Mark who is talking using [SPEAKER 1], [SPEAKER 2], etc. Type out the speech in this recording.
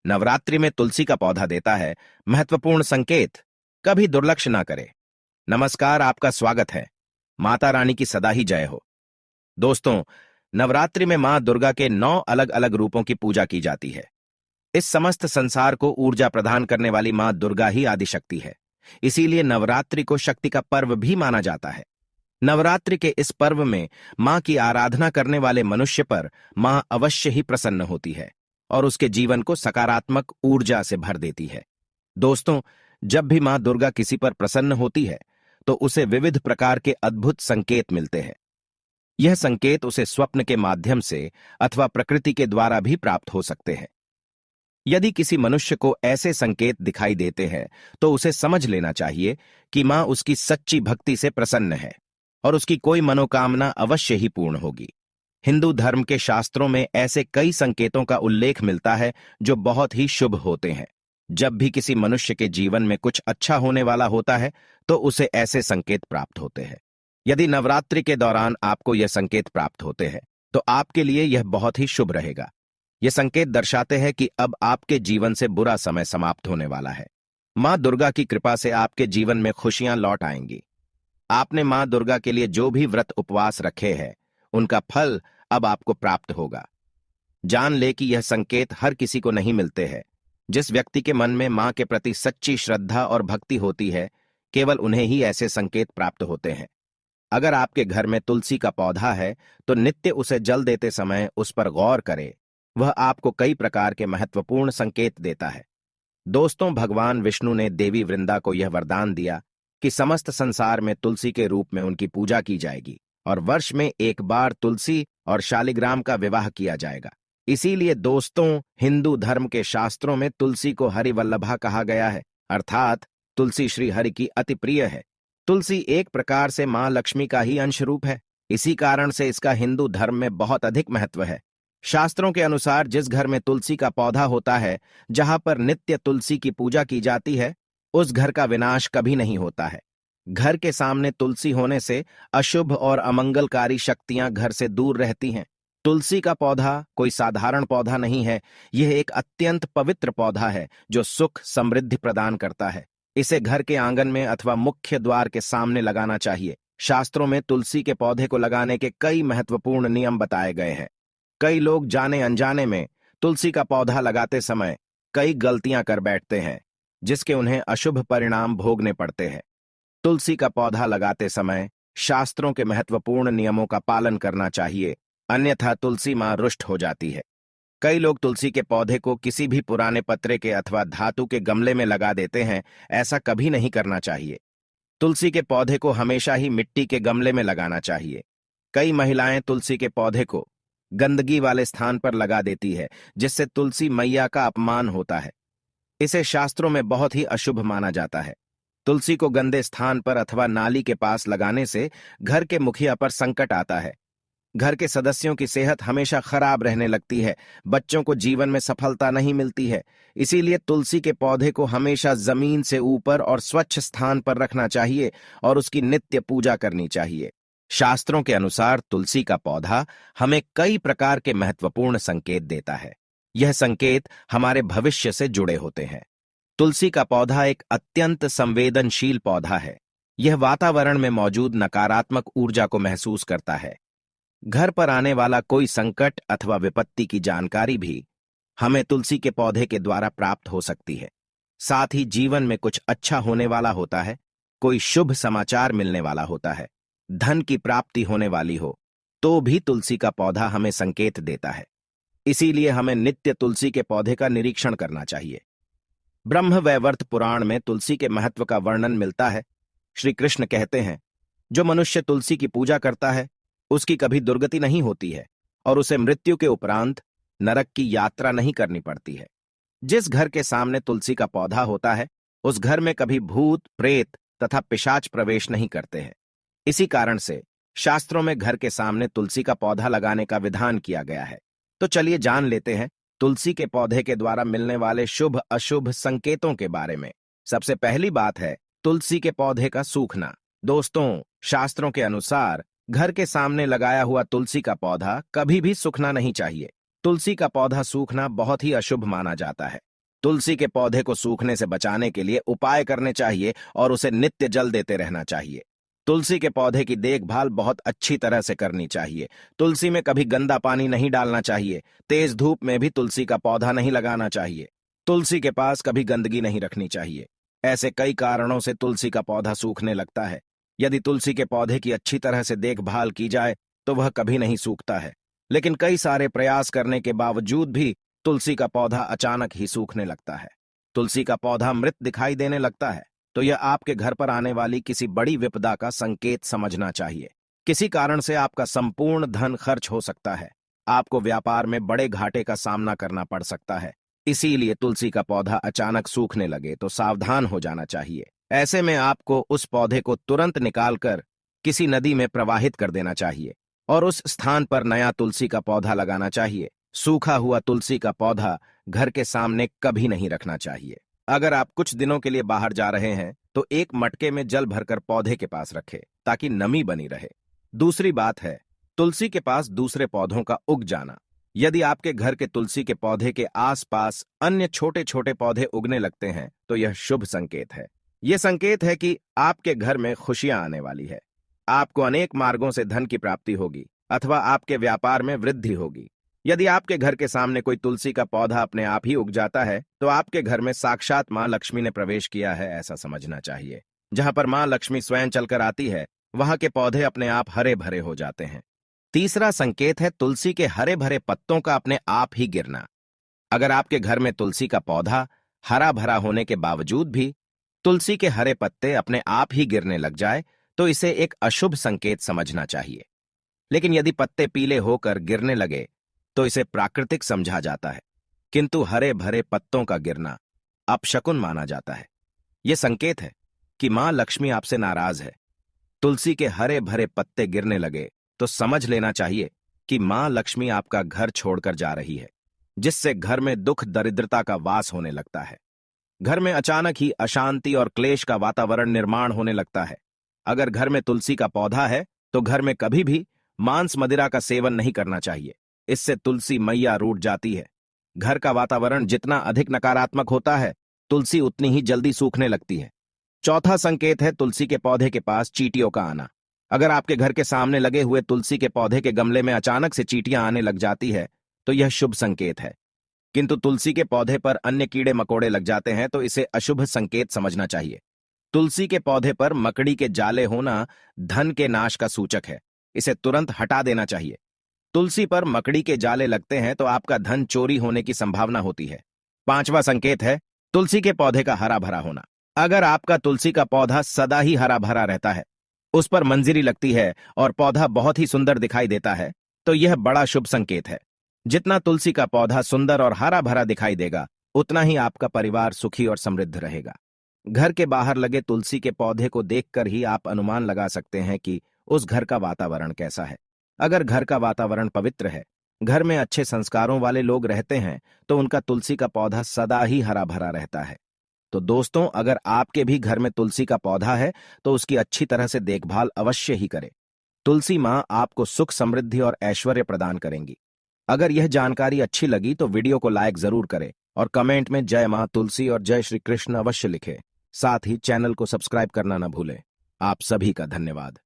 [SPEAKER 1] नवरात्रि में तुलसी का पौधा देता है महत्वपूर्ण संकेत। कभी दुर्लक्ष्य ना करें। नमस्कार, आपका स्वागत है। माता रानी की सदा ही जय हो। दोस्तों, नवरात्रि में मां दुर्गा के 9 अलग अलग रूपों की पूजा की जाती है। इस समस्त संसार को ऊर्जा प्रदान करने वाली मां दुर्गा ही आदिशक्ति है। इसीलिए नवरात्रि को शक्ति का पर्व भी माना जाता है। नवरात्रि के इस पर्व में मां की आराधना करने वाले मनुष्य पर मां अवश्य ही प्रसन्न होती है और उसके जीवन को सकारात्मक ऊर्जा से भर देती है। दोस्तों, जब भी मां दुर्गा किसी पर प्रसन्न होती है तो उसे विविध प्रकार के अद्भुत संकेत मिलते हैं। यह संकेत उसे स्वप्न के माध्यम से अथवा प्रकृति के द्वारा भी प्राप्त हो सकते हैं। यदि किसी मनुष्य को ऐसे संकेत दिखाई देते हैं तो उसे समझ लेना चाहिए कि मां उसकी सच्ची भक्ति से प्रसन्न है और उसकी कोई मनोकामना अवश्य ही पूर्ण होगी। हिंदू धर्म के शास्त्रों में ऐसे कई संकेतों का उल्लेख मिलता है जो बहुत ही शुभ होते हैं। जब भी किसी मनुष्य के जीवन में कुछ अच्छा होने वाला होता है तो उसे ऐसे संकेत प्राप्त होते हैं। यदि नवरात्रि के दौरान आपको यह संकेत प्राप्त होते हैं तो आपके लिए यह बहुत ही शुभ रहेगा। ये संकेत दर्शाते हैं कि अब आपके जीवन से बुरा समय समाप्त होने वाला है। मां दुर्गा की कृपा से आपके जीवन में खुशियां लौट आएंगी। आपने मां दुर्गा के लिए जो भी व्रत उपवास रखे हैं उनका फल अब आपको प्राप्त होगा। जान ले कि यह संकेत हर किसी को नहीं मिलते हैं। जिस व्यक्ति के मन में मां के प्रति सच्ची श्रद्धा और भक्ति होती है, केवल उन्हें ही ऐसे संकेत प्राप्त होते हैं। अगर आपके घर में तुलसी का पौधा है तो नित्य उसे जल देते समय उस पर गौर करें। वह आपको कई प्रकार के महत्वपूर्ण संकेत देता है। दोस्तों, भगवान विष्णु ने देवी वृंदा को यह वरदान दिया कि समस्त संसार में तुलसी के रूप में उनकी पूजा की जाएगी और वर्ष में एक बार तुलसी और शालिग्राम का विवाह किया जाएगा। इसीलिए दोस्तों, हिंदू धर्म के शास्त्रों में तुलसी को हरिवल्लभा कहा गया है, अर्थात तुलसी श्री हरि की अति प्रिय है। तुलसी एक प्रकार से मां लक्ष्मी का ही अंश रूप है। इसी कारण से इसका हिंदू धर्म में बहुत अधिक महत्व है। शास्त्रों के अनुसार जिस घर में तुलसी का पौधा होता है, जहां पर नित्य तुलसी की पूजा की जाती है, उस घर का विनाश कभी नहीं होता है। घर के सामने तुलसी होने से अशुभ और अमंगलकारी शक्तियां घर से दूर रहती हैं। तुलसी का पौधा कोई साधारण पौधा नहीं है। यह एक अत्यंत पवित्र पौधा है जो सुख समृद्धि प्रदान करता है। इसे घर के आंगन में अथवा मुख्य द्वार के सामने लगाना चाहिए। शास्त्रों में तुलसी के पौधे को लगाने के कई महत्वपूर्ण नियम बताए गए हैं। कई लोग जाने अनजाने में तुलसी का पौधा लगाते समय कई गलतियां कर बैठते हैं, जिसके उन्हें अशुभ परिणाम भोगने पड़ते हैं। तुलसी का पौधा लगाते समय शास्त्रों के महत्वपूर्ण नियमों का पालन करना चाहिए, अन्यथा तुलसी मां रुष्ट हो जाती है। कई लोग तुलसी के पौधे को किसी भी पुराने पत्रे के अथवा धातु के गमले में लगा देते हैं। ऐसा कभी नहीं करना चाहिए। तुलसी के पौधे को हमेशा ही मिट्टी के गमले में लगाना चाहिए। कई महिलाएं तुलसी के पौधे को गंदगी वाले स्थान पर लगा देती है, जिससे तुलसी मैया का अपमान होता है। इसे शास्त्रों में बहुत ही अशुभ माना जाता है। तुलसी को गंदे स्थान पर अथवा नाली के पास लगाने से घर के मुखिया पर संकट आता है। घर के सदस्यों की सेहत हमेशा खराब रहने लगती है। बच्चों को जीवन में सफलता नहीं मिलती है। इसीलिए तुलसी के पौधे को हमेशा जमीन से ऊपर और स्वच्छ स्थान पर रखना चाहिए और उसकी नित्य पूजा करनी चाहिए। शास्त्रों के अनुसार तुलसी का पौधा हमें कई प्रकार के महत्वपूर्ण संकेत देता है। यह संकेत हमारे भविष्य से जुड़े होते हैं। तुलसी का पौधा एक अत्यंत संवेदनशील पौधा है। यह वातावरण में मौजूद नकारात्मक ऊर्जा को महसूस करता है। घर पर आने वाला कोई संकट अथवा विपत्ति की जानकारी भी हमें तुलसी के पौधे के द्वारा प्राप्त हो सकती है। साथ ही जीवन में कुछ अच्छा होने वाला होता है, कोई शुभ समाचार मिलने वाला होता है, धन की प्राप्ति होने वाली हो, तो भी तुलसी का पौधा हमें संकेत देता है। इसीलिए हमें नित्य तुलसी के पौधे का निरीक्षण करना चाहिए। ब्रह्म वैवर्त पुराण में तुलसी के महत्व का वर्णन मिलता है। श्री कृष्ण कहते हैं, जो मनुष्य तुलसी की पूजा करता है उसकी कभी दुर्गति नहीं होती है और उसे मृत्यु के उपरांत नरक की यात्रा नहीं करनी पड़ती है। जिस घर के सामने तुलसी का पौधा होता है उस घर में कभी भूत, प्रेत तथा पिशाच प्रवेश नहीं करते हैं। इसी कारण से शास्त्रों में घर के सामने तुलसी का पौधा लगाने का विधान किया गया है। तो चलिए जान लेते हैं तुलसी के पौधे के द्वारा मिलने वाले शुभ अशुभ संकेतों के बारे में। सबसे पहली बात है तुलसी के पौधे का सूखना। दोस्तों, शास्त्रों के अनुसार घर के सामने लगाया हुआ तुलसी का पौधा कभी भी सूखना नहीं चाहिए। तुलसी का पौधा सूखना बहुत ही अशुभ माना जाता है। तुलसी के पौधे को सूखने से बचाने के लिए उपाय करने चाहिए और उसे नित्य जल देते रहना चाहिए। तुलसी के पौधे की देखभाल बहुत अच्छी तरह से करनी चाहिए। तुलसी में कभी गंदा पानी नहीं डालना चाहिए। तेज धूप में भी तुलसी का पौधा नहीं लगाना चाहिए। तुलसी के पास कभी गंदगी नहीं रखनी चाहिए। ऐसे कई कारणों से तुलसी का पौधा सूखने लगता है। यदि तुलसी के पौधे की अच्छी तरह से देखभाल की जाए तो वह कभी नहीं सूखता है, लेकिन कई सारे प्रयास करने के बावजूद भी तुलसी का पौधा अचानक ही सूखने लगता है। तुलसी का पौधा मृत दिखाई देने लगता है तो यह आपके घर पर आने वाली किसी बड़ी विपदा का संकेत समझना चाहिए। किसी कारण से आपका संपूर्ण धन खर्च हो सकता है। आपको व्यापार में बड़े घाटे का सामना करना पड़ सकता है। इसीलिए तुलसी का पौधा अचानक सूखने लगे तो सावधान हो जाना चाहिए। ऐसे में आपको उस पौधे को तुरंत निकालकर किसी नदी में प्रवाहित कर देना चाहिए और उस स्थान पर नया तुलसी का पौधा लगाना चाहिए। सूखा हुआ तुलसी का पौधा घर के सामने कभी नहीं रखना चाहिए। अगर आप कुछ दिनों के लिए बाहर जा रहे हैं तो एक मटके में जल भरकर पौधे के पास रखें ताकि नमी बनी रहे। दूसरी बात है तुलसी के पास दूसरे पौधों का उग जाना। यदि आपके घर के तुलसी के पौधे के आसपास अन्य छोटे छोटे पौधे उगने लगते हैं तो यह शुभ संकेत है। यह संकेत है कि आपके घर में खुशियां आने वाली है। आपको अनेक मार्गों से धन की प्राप्ति होगी अथवा आपके व्यापार में वृद्धि होगी। यदि आपके घर के सामने कोई तुलसी का पौधा अपने आप ही उग जाता है तो आपके घर में साक्षात मां लक्ष्मी ने प्रवेश किया है, ऐसा समझना चाहिए। जहां पर मां लक्ष्मी स्वयं चलकर आती है वहां के पौधे अपने आप हरे भरे हो जाते हैं। तीसरा संकेत है तुलसी के हरे भरे पत्तों का अपने आप ही गिरना। अगर आपके घर में तुलसी का पौधा हरा भरा होने के बावजूद भी तुलसी के हरे पत्ते अपने आप ही गिरने लग जाए तो इसे एक अशुभ संकेत समझना चाहिए। लेकिन यदि पत्ते पीले होकर गिरने लगे तो इसे प्राकृतिक समझा जाता है, किंतु हरे भरे पत्तों का गिरना अपशकुन माना जाता है। यह संकेत है कि मां लक्ष्मी आपसे नाराज है। तुलसी के हरे भरे पत्ते गिरने लगे तो समझ लेना चाहिए कि मां लक्ष्मी आपका घर छोड़कर जा रही है, जिससे घर में दुख दरिद्रता का वास होने लगता है। घर में अचानक ही अशांति और क्लेश का वातावरण निर्माण होने लगता है। अगर घर में तुलसी का पौधा है तो घर में कभी भी मांस मदिरा का सेवन नहीं करना चाहिए। इससे तुलसी मैया रूठ जाती है। घर का वातावरण जितना अधिक नकारात्मक होता है तुलसी उतनी ही जल्दी सूखने लगती है। चौथा संकेत है तुलसी के पौधे के पास चींटियों का आना। अगर आपके घर के सामने लगे हुए तुलसी के पौधे के गमले में अचानक से चींटियां आने लग जाती है तो यह शुभ संकेत है, किंतु तुलसी के पौधे पर अन्य कीड़े मकोड़े लग जाते हैं तो इसे अशुभ संकेत समझना चाहिए। तुलसी के पौधे पर मकड़ी के जाले होना धन के नाश का सूचक है। इसे तुरंत हटा देना चाहिए। तुलसी पर मकड़ी के जाले लगते हैं तो आपका धन चोरी होने की संभावना होती है। पांचवा संकेत है तुलसी के पौधे का हरा भरा होना। अगर आपका तुलसी का पौधा सदा ही हरा भरा रहता है, उस पर मंजरी लगती है और पौधा बहुत ही सुंदर दिखाई देता है तो यह बड़ा शुभ संकेत है। जितना तुलसी का पौधा सुंदर और हरा भरा दिखाई देगा उतना ही आपका परिवार सुखी और समृद्ध रहेगा। घर के बाहर लगे तुलसी के पौधे को देखकर ही आप अनुमान लगा सकते हैं कि उस घर का वातावरण कैसा है। अगर घर का वातावरण पवित्र है, घर में अच्छे संस्कारों वाले लोग रहते हैं तो उनका तुलसी का पौधा सदा ही हरा भरा रहता है। तो दोस्तों, अगर आपके भी घर में तुलसी का पौधा है तो उसकी अच्छी तरह से देखभाल अवश्य ही करें। तुलसी मां आपको सुख, समृद्धि और ऐश्वर्य प्रदान करेंगी। अगर यह जानकारी अच्छी लगी तो वीडियो को लाइक जरूर करें और कमेंट में जय मां तुलसी और जय श्री कृष्ण अवश्य लिखें। साथ ही चैनल को सब्सक्राइब करना न भूलें। आप सभी का धन्यवाद।